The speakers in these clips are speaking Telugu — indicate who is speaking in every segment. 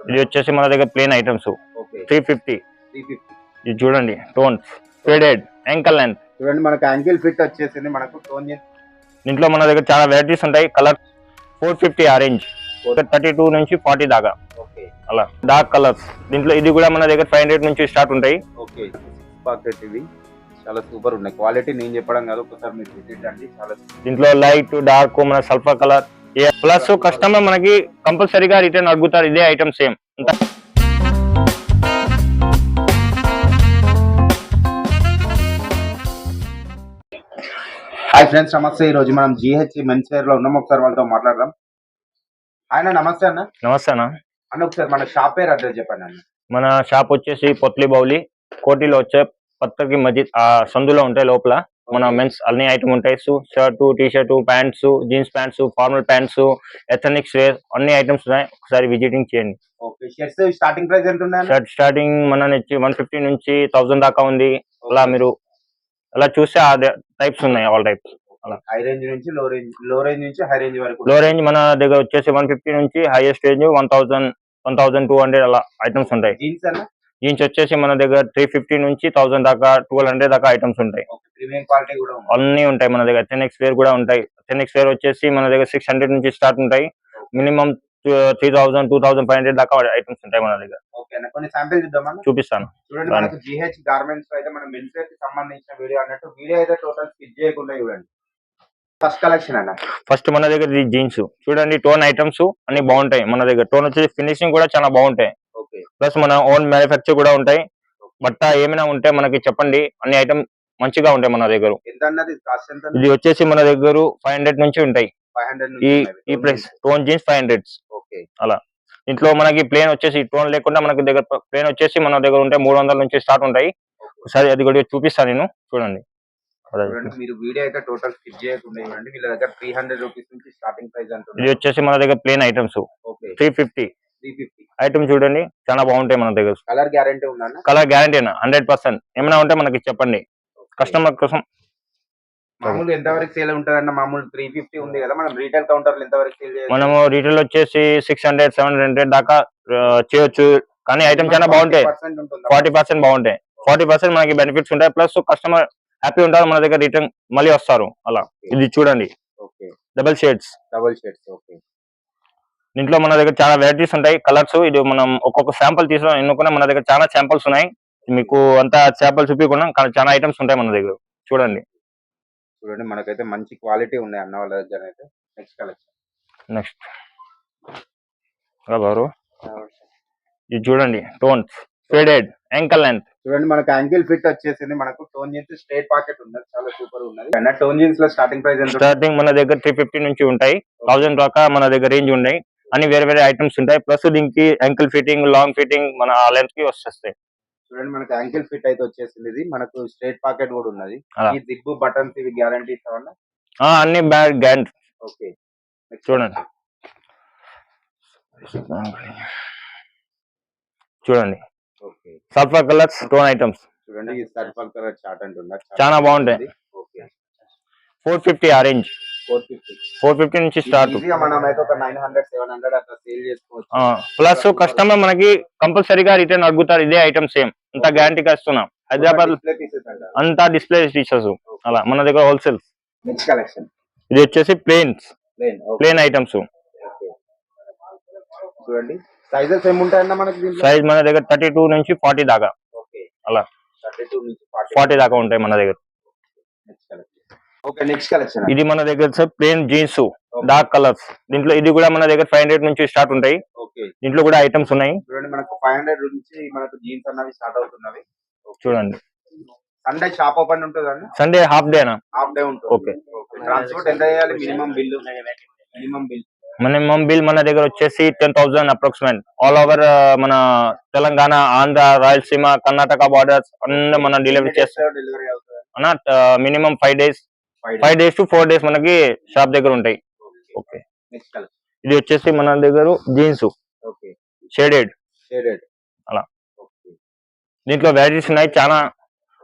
Speaker 1: ఇది వచ్చేసి మన దగ్గర ప్లేన్ ఐటమ్స్
Speaker 2: ఓకే
Speaker 1: 350.
Speaker 2: 350.
Speaker 1: ఇది చూడండి టోన్స్ ఫేడెడ్ యాంకల్ లెంత్.
Speaker 2: చూడండి మనకు యాంగిల్ ఫిట్ వచ్చేసింది మనకు టోన్
Speaker 1: దీంట్లో మన దగ్గర చాలా వెరైటీస్ ఉంటాయి. కలర్ 450 ఆరెంజ్ 32 నుంచి 40 దాకా
Speaker 2: ఓకే
Speaker 1: అలా డార్క్ కలర్స్. దీంట్లో ఇది కూడా మన దగ్గర 500 నుంచి స్టార్ట్ ఉంటాయి.
Speaker 2: ఓకే పాకెట్ ఇవి చాలా సూపర్ ఉన్నాయి. క్వాలిటీ నేను చెప్పడం కాదు, ఒకసారి మీరు విజిట్ అండి. చాలా
Speaker 1: దీంట్లో లైట్ డార్క్ మన సల్ఫర్ కలర్ ప్లస్ కస్టమర్ మనకి కంపల్సరీగా రిటర్న్ అడుగుతారు ఇదే ఐటమ్ సేమ్.
Speaker 2: హాయ్ ఫ్రెండ్స్, నమస్తే. ఈ రోజు మనం జిహెచ్ మెన్స్ వేర్ లో ఉన్నాం. ఒకసారి వాళ్ళతో మాట్లాడదాం. ఆయన నమస్తే అన్న.
Speaker 1: నమస్తే అన్న.
Speaker 2: ఒకసారి మన షాప్ పేరు అడ్రస్ చెప్పండి అన్న.
Speaker 1: మన షాప్ వచ్చేసి పొత్లి బౌలి కోటిలో వచ్చే పత్తకి మజిద్ ఆ సందులో ఉంటాయి. లోపల మన మెన్స్ అన్ని ఐటమ్ ఉంటాయి. Shirt T shirt pants jeans pants formal pants ethnics wear అన్ని ఐటమ్స్ ఉన్నాయి. ఒకసారి విజిటింగ్ చేయండి.
Speaker 2: ఓకే షర్ట్స్ స్టార్టింగ్ ప్రైస్ ఎంత ఉన్నాయి?
Speaker 1: షర్ట్ స్టార్టింగ్ మన 150 నుంచి 1000 దాకా ఉంది. అలా మీరు అలా చూస్తే ఆ టైప్స్ ఉన్నాయి. ఆల్ టైప్స్ అలా
Speaker 2: హై రేంజ్ నుంచి లో రేంజ్ నుంచి హై రేంజ్ వరకు.
Speaker 1: లో రేంజ్ మన దగ్గర వచ్చేసి 150 నుంచి హైయెస్ట్ రేంజ్ 1200 అలా ఐటమ్స్ ఉంటాయి.
Speaker 2: జీన్స్ అన్న
Speaker 1: జీన్స్ వచ్చేసి మన దగ్గర 350 నుంచి 1000 దాకా 1200 దాకా ఐటమ్స్ ఉంటాయి.
Speaker 2: ప్రీమియం క్వాలిటీ కూడా
Speaker 1: అన్ని ఉంటాయి మన దగ్గర. ఎథనిక్స్ వేర్ కూడా ఉంటాయి. ఎథనిక్స్ వేర్ వచ్చేసి మన దగ్గర 600 నుంచి స్టార్ట్ ఉంటాయి. మినిమం 3000 2500 దాకా ఐటమ్స్ ఉంటాయి మన దగ్గర.
Speaker 2: కొన్ని శాంపిల్ చూద్దామా?
Speaker 1: చూపిస్తాను.
Speaker 2: చూడండి మనకు జిహెచ్ గార్మెంట్స్ అయితే మన మెన్స్ వేర్ కి సంబంధించిన వీడియో అన్నట్టు వీడియో అయితే టోటల్ స్కిప్ చేయకుండా చూడండి. ఫస్ట్ కలెక్షన్ అన్న.
Speaker 1: ఫస్ట్ మన దగ్గర జీన్స్ చూడండి. టోన్ ఐటమ్స్ అన్ని బాగుంటాయి మన దగ్గర. టోన్ వచ్చేసి ఫినిషింగ్ కూడా చాలా బాగుంటాయి. ప్లస్ మన ఓన్ మ్యానుఫ్యాక్చర్ కూడా ఉంటాయి. బట్ట ఏమైనా ఉంటే మనకి చెప్పండి. అన్ని ఐటమ్ మంచిగా ఉంటాయి మన దగ్గర. ఇది వచ్చేసి మన దగ్గర 500 నుంచి ఉంటాయి. ఈ ప్రైస్ టోన్ జీన్స్ 500 అలా. ఇంట్లో మనకి ప్లేన్ వచ్చేసి టోన్ లేకుండా మనకి దగ్గర ప్లేన్ వచ్చేసి మన దగ్గర ఉంటే 300 నుంచి స్టార్ట్ ఉంటాయి. ఒకసారి అది కూడా చూపిస్తాను నేను. చూడండి
Speaker 2: మీరు వీడియో అయితే టోటల్ స్కిప్ చేయకుండా చూడండి. వీళ్ళ దగ్గర 300 రూపీస్ నుంచి స్టార్టింగ్ ప్రైస్ అంటున్నారు.
Speaker 1: ఇది వచ్చేసి మన దగ్గర ప్లేన్ ఐటమ్స్ 350 ఐటమ్ చూడండి. చాలా బాగుంటాయి మన దగ్గర.
Speaker 2: కలర్ గ్యారంటీ ఉందా?
Speaker 1: Colour guarantee 100%. ఏమైనా ఉంటే మనకి చెప్పండి. కస్టమర్ కోసం
Speaker 2: మామూలు ఎంత వరకు సేల్ ఉంటదన్న? మామూలు 350 ఉంది కదా, మనం రీటైల్ కౌంటర్ ఎంత వరకు సేల్ చేయాలి?
Speaker 1: మనము రీటైల్ వచ్చేసి 600 700 దాకా చేయొచ్చు. కానీ ఐటమ్ చాలా బాగుంటాయి. 40% బాగుంటాయి. 40% మనకి బెనిఫిట్స్ ఉంటాయి. ప్లస్ కస్టమర్ హ్యాపీ ఉంటారు. మన దగ్గర రిటర్న్ మళ్ళీ వస్తారు అలా. ఇది చూడండి డబల్ షేడ్స్. దీంట్లో మన దగ్గర చాలా వెరైటీస్ ఉంటాయి. కలర్స్ ఇది మనం ఒక్కొక్క శాంపుల్ తీసుకున్నాం. ఎన్నుకున్నా మన దగ్గర చాలా శాంపుల్స్ ఉన్నాయి. మీకు అంతా శాంపుల్ చూపించకుండా చాలా ఐటమ్స్ ఉంటాయి మన దగ్గర. చూడండి
Speaker 2: మనకైతే మంచి క్వాలిటీ ఉన్నాయి అన్న వాళ్ళ దగ్గర అయితే. Next collection.
Speaker 1: నెక్స్ట్ ఇది చూడండి టోన్స్ ఫేడెడ్ యాంకల్ లెంత్.
Speaker 2: చూడండి మనకు యాంగిల్ ఫిట్ వచ్చేసింది. మనకు టోన్ జీన్స్ స్ట్రైట్ పాకెట్ ఉన్నది. చాలా సూపర్ ఉన్నది. టోన్ జీన్స్ లో స్టార్టింగ్ ప్రైస్ ఎంత?
Speaker 1: స్టార్టింగ్ మన దగ్గర 350 నుంచి ఉంటాయి. 1000 దాకా మన దగ్గర రేంజ్ ఉన్నాయి. అన్ని వేరే వేరే ఐటమ్స్ ఉంటాయి. ప్లస్ దీనికి యాంకిల్ ఫిట్టింగ్ లాంగ్ ఫిట్టింగ్ మన ఆ లెంత్ కి వస్తాయి.
Speaker 2: చూడండి మనకు యాంకిల్ ఫిట్ అయితే వచ్చేసింది. ఇది మనకు స్ట్రైట్ పాకెట్ కూడా ఉన్నది. ఈ జిప్ బటన్స్ ఇవి గ్యారంటీ ఇస్తామన్నా?
Speaker 1: అన్ని బ్యాగ్ గ్యారంటీ.
Speaker 2: ఓకే
Speaker 1: చూడండి చూడండి సల్ఫర్ కలర్స్ టోన్ ఐటమ్స్.
Speaker 2: చూడండి ఈ సల్ఫర్ కలర్ చార్ట్ అంటున్నారు.
Speaker 1: చాలా బాగుంటాయి. 450 ఆరెంజ్ 450 నుంచి స్టార్ట్.
Speaker 2: మనం అయితే ఒక 900 700 అట్లా సేల్ చేసుకోవచ్చు.
Speaker 1: ప్లస్ కస్టమర్ మనకి కంపల్సరీగా రిటర్న్ అడుగుతారు ఇదే ఐటమ్ సేమ్. అంతా గ్యారంటీగా ఇస్తున్నాం. హైదరాబాద్ అంతా డిస్ప్లే టీచర్స్ అలా మన దగ్గర హోల్సేల్.
Speaker 2: Next collection.
Speaker 1: ఇది వచ్చేసి ప్లేన్ ఐటమ్స్.
Speaker 2: చూడండి సైజెస్ ఏముంటాయన్న మనకి?
Speaker 1: సైజ్ మన దగ్గర 32 నుంచి 40 దాకా అలా.
Speaker 2: 32 నుంచి
Speaker 1: 40 దాకా ఉంటాయి మన దగ్గర.
Speaker 2: Next collection.
Speaker 1: ఇది మన దగ్గర ప్లేన్ జీన్స్ డార్క్ కలర్స్. దీంట్లో ఇది కూడా మన దగ్గర 500 నుంచి స్టార్ట్ ఉంటాయి. దీంట్లో కూడా ఐటమ్స్ ఉన్నాయి.
Speaker 2: చూడండి మనకు 500 నుంచి మనకు జీన్స్ అన్నవి స్టార్ట్ అవుతున్నవి.
Speaker 1: చూడండి
Speaker 2: సండే షాప్ ఓపెన్ ఉంటుందండి?
Speaker 1: సండే హాఫ్ డే
Speaker 2: ఉంటుంది. ఓకే ట్రాన్స్పోర్ట్ ఎంత చేయాలి? మినిమం
Speaker 1: బిల్ మన దగ్గర వచ్చేసి 10,000 అప్రాక్సిమేట్. ఆల్ ఓవర్ మన తెలంగాణ, ఆంధ్ర, రాయలసీమ, కర్ణాటక బార్డర్స్ అన్ని మనం డెలివరీ చేస్తాం. మినిమం 5 days to 4 days మనకి షాప్ దగ్గర ఉంటాయి. ఓకే ఇది వచ్చేసి మన దగ్గర జీన్స్ షేడెడ్ అలా. దీంట్లో వెరైటీస్ ఉన్నాయి చాలా.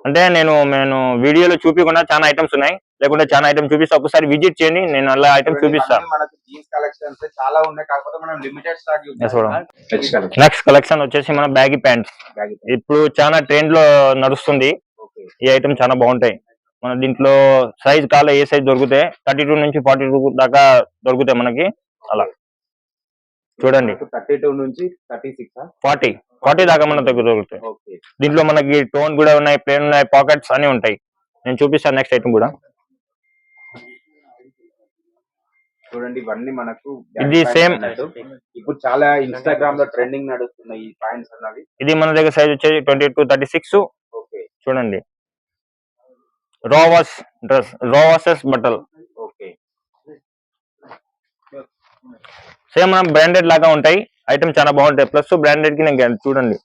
Speaker 1: అంటే నేను వీడియోలో చూపించకుండా చాలా ఐటమ్స్ ఉన్నాయి, లేకుంటే చాలా ఐటమ్ చూపిస్తా, ఒకసారి విజిట్ చేయండి, నేను అలా ఐటమ్ చూపిస్తా.
Speaker 2: మనకు జీన్స్ కలెక్షన్స్ చాలా ఉన్నాయి, కాకపోతే మనం లిమిటెడ్ స్టాక్
Speaker 1: నెక్స్ట్ కలెక్షన్ వచ్చేసి మన బ్యాగీ ప్యాంట్స్. ఇప్పుడు చాలా ట్రెండ్ లో నడుస్తుంది ఈ ఐటమ్, చాలా బాగుంటాయి. మన దీంట్లో సైజ్ కాల ఏ సైజ్ దొరుకుతాయి, 32 నుంచి 42 దాకా దొరుకుతాయి మనకి. అలా చూడండి,
Speaker 2: 32 నుంచి 36
Speaker 1: 40 దాకా మన దగ్గర దొరుకుతాయి. దీంట్లో మనకి టోన్ కూడా ఉన్నాయి, ప్లేన్ ఉన్నాయి, పాకెట్స్ అన్ని ఉంటాయి. నేను చూపిస్తాను నెక్స్ట్ ఐటమ్ కూడా.
Speaker 2: చూడండి, ఇవన్నీ మనకు
Speaker 1: ఇది సేమ్,
Speaker 2: ఇప్పుడు చాలా ఇన్స్టాగ్రామ్ లో ట్రెండింగ్ నడుస్తున్నాయి ఈ పాయింట్స్ అన్నవి.
Speaker 1: ఇది మన దగ్గర సైజ్ వచ్చేసి 22, 36. చూడండి, రావాసెస్ బట్టలు. సేమ్ మనం బ్రాండెడ్ లాగా ఉంటాయి, ఐటమ్ చాలా బాగుంటాయి. ప్లస్ బ్రాండెడ్ కి నేను చూడండి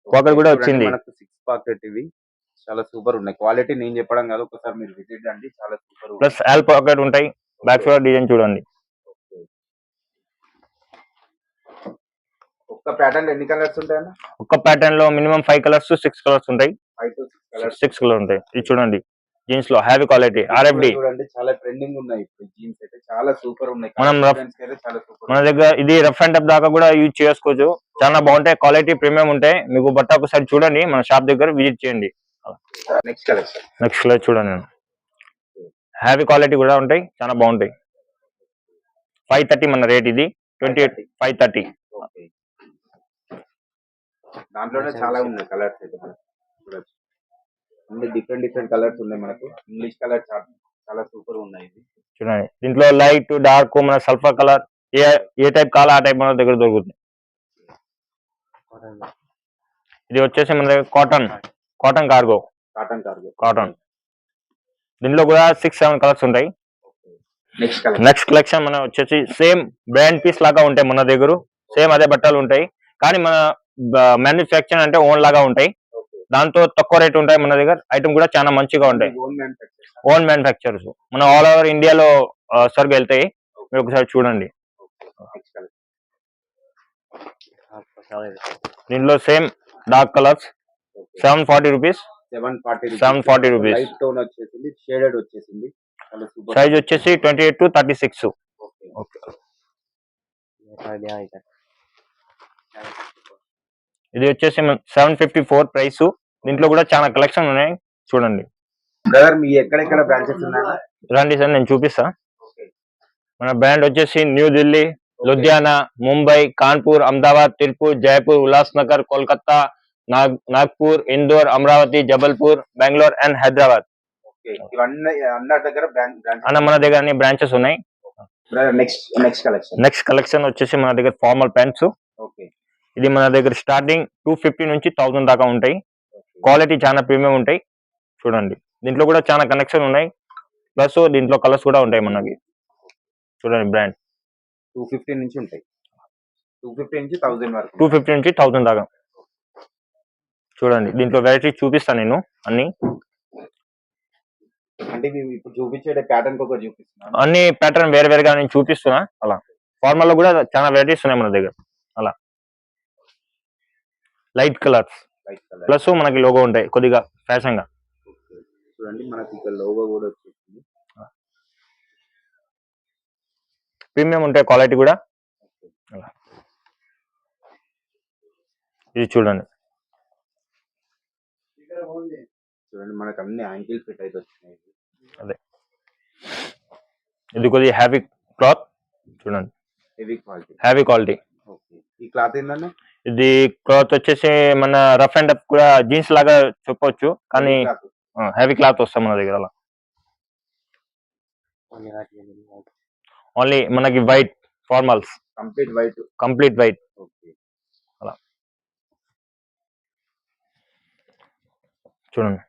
Speaker 1: పాకెట్ కూడా వచ్చింది.
Speaker 2: మనకు 6 పాకెట్ ఇవి చాలా సూపర్ ఉన్నాయి. క్వాలిటీ నేను చెప్పడం కాదు, ఒకసారి మీరు విజిట్ అండి, చాలా సూపర్.
Speaker 1: ప్లస్ ఎల్ పాకెట్ ఉంటాయి, బ్యాక్ సైడ్ డిజైన్ చూడండి.
Speaker 2: ఒక్క ప్యాటర్న్ ఎన్ని కలర్స్ ఉంటాయన్న?
Speaker 1: ఒక్క ప్యాటర్న్ లో మినిమం 5 కలర్స్ 6 కలర్స్ ఉంటాయి.
Speaker 2: 5 to 6 కలర్స్,
Speaker 1: 6 కలర్ ఉంటాయి. ఇది చూడండి, జీన్స్ లో హ్యావీ క్వాలిటీ RFD.
Speaker 2: చూడండి, చాలా ట్రెండింగ్ ఉన్నాయి ఇప్పుడు జీన్స్ అయితే, చాలా సూపర్ ఉన్నాయి.
Speaker 1: మన దగ్గర ఇది రఫ్ అండ్ టఫ్ దాకా కూడా యూజ్ చేసుకోవచ్చు, చాలా బాగుంటాయి. క్వాలిటీ ప్రీమియం ఉంటాయి. మీకు బట్ట ఒకసారి చూడండి, మన షాప్ దగ్గర విజిట్ చేయండి.
Speaker 2: నెక్స్ట్
Speaker 1: కలర్ చూడండి, హ్యావీ క్వాలిటీ కూడా ఉంటాయి, చాలా బాగుంటాయి. 530 మన రేట్, ఇది 28 530.
Speaker 2: దాంట్లోనే చాలా ఉన్నాయి కలర్స్ అయితే, మనం చూడొచ్చు. అన్ని డిఫరెంట్ కలర్స్ ఉన్నాయి మనకు. ఇంగ్లీష్ కలర్ చాలా సూపర్ ఉన్నాయి.
Speaker 1: చూడండి, దీంట్లో లైట్ డార్క్ మన సల్ఫర్ కలర్ ఏ టైప్ కావాలో ఆ టైప్ మన దగ్గర దొరుకుతుంది. ఇది వచ్చేసి మన దగ్గర కాటన్ కార్గో. దీంట్లో కూడా 6-7 కలర్స్ ఉంటాయి. నెక్స్ట్ కలెక్షన్ మన వచ్చేసి సేమ్ బ్రాండ్ పీస్ లాగా ఉంటాయి మన దగ్గర, సేమ్ అదే బట్టలు ఉంటాయి, కానీ మన మ్యానుఫ్యాక్చర్ అంటే ఓన్ లాగా ఉంటాయి. దాంతో తక్కువ రేట్ ఉంటాయి మన దగ్గర. ఐటమ్ కూడా చాలా మంచిగా ఉంటాయి, ఓన్ మ్యానుఫ్యాక్చర్స్. మన ఆల్ ఓవర్ ఇండియాలో సరుకు వెళ్తాయి. మీరు ఒకసారి చూడండి. దీంట్లో same dark colours 740 rupees. 740 rupees. Size వచ్చేసి 28 to 36. ఇది వచ్చేసి 754 ప్రైస్. దీంట్లో కూడా చాలా కలెక్షన్ ఉన్నాయి, చూడండి.
Speaker 2: ఎక్కడెక్కడ బ్రాంచెస్ ఉన్నాయి?
Speaker 1: రండి సార్, నేను చూపిస్తా. మన బ్రాండ్ వచ్చేసి న్యూ ఢిల్లీ, లुधियाना, ముంబై, కాన్పూర్, అహ్మదాబాద్, తిరుపూర్, జైపూర్, ఉల్లాస్నగర్, కోల్కతా, నాగ్పూర్, ఇందోర్, అమరావతి, జబల్పూర్, బెంగళూరు అండ్ హైదరాబాద్. మన దగ్గర అన్ని బ్రాంచెస్ ఉన్నాయి. నెక్స్ట్ కలెక్షన్ వచ్చేసి మన దగ్గర ఫార్మల్ ప్యాంట్స్. ఇది మన దగ్గర స్టార్టింగ్ 250 నుంచి 1000 దాకా ఉంటాయి. క్వాలిటీ చాలా ప్రీమియం ఉంటాయి, చూడండి. దీంట్లో కూడా చాలా కనెక్షన్ ఉన్నాయి, ప్లస్ దీంట్లో కలర్స్ కూడా ఉంటాయి మనకి. చూడండి, బ్రాండ్
Speaker 2: 250 నుంచి ఉంటాయి, 250 నుంచి 1000 వరకు.
Speaker 1: 250 నుంచి 1000 దాకా. చూడండి, దీంట్లో వెరైటీ చూపిస్తాను నేను అన్ని.
Speaker 2: అంటే ఇప్పుడు చూపించే ప్యాటర్న్ ఒకటి చూపిస్తున్నాను,
Speaker 1: అన్ని ప్యాటర్న్ వేరేగా నేను చూపిస్తున్నా. అలా ఫార్మల్ లో కూడా చాలా వెరైటీస్ ఉన్నాయి మన దగ్గర. అలా లైట్ కలర్స్ ప్లస్ మనకి లోగో ఉంటాయి, కొద్దిగా ఫ్యాషన్ గా.
Speaker 2: చూడండి, మనకి ఇక్కడ లోగో కూడా వచ్చేసింది.
Speaker 1: ప్రీమియం ఉంటాయి, క్వాలిటీ కూడా. ఇది చూడండి,
Speaker 2: మనకు అన్ని యాంకిల్ ఫిట్ అయితే వచ్చినాయి.
Speaker 1: అదే, ఇది కొద్దిగా హ్యావీ క్లాత్, చూడండి, హ్యావీ క్వాలిటీ.
Speaker 2: ఈ క్లాత్ ఏంటంటే,
Speaker 1: ఇది క్లాత్ వచ్చేసి మన రఫ్ అండ్ టఫ్ కూడా జీన్స్ లాగా చెప్పొచ్చు, కానీ హ్యావీ క్లాత్ వస్తాం మన దగ్గర. అలా ఓన్లీ మనకి వైట్ ఫార్మల్స్, కంప్లీట్ వైట్. అలా చూడండి.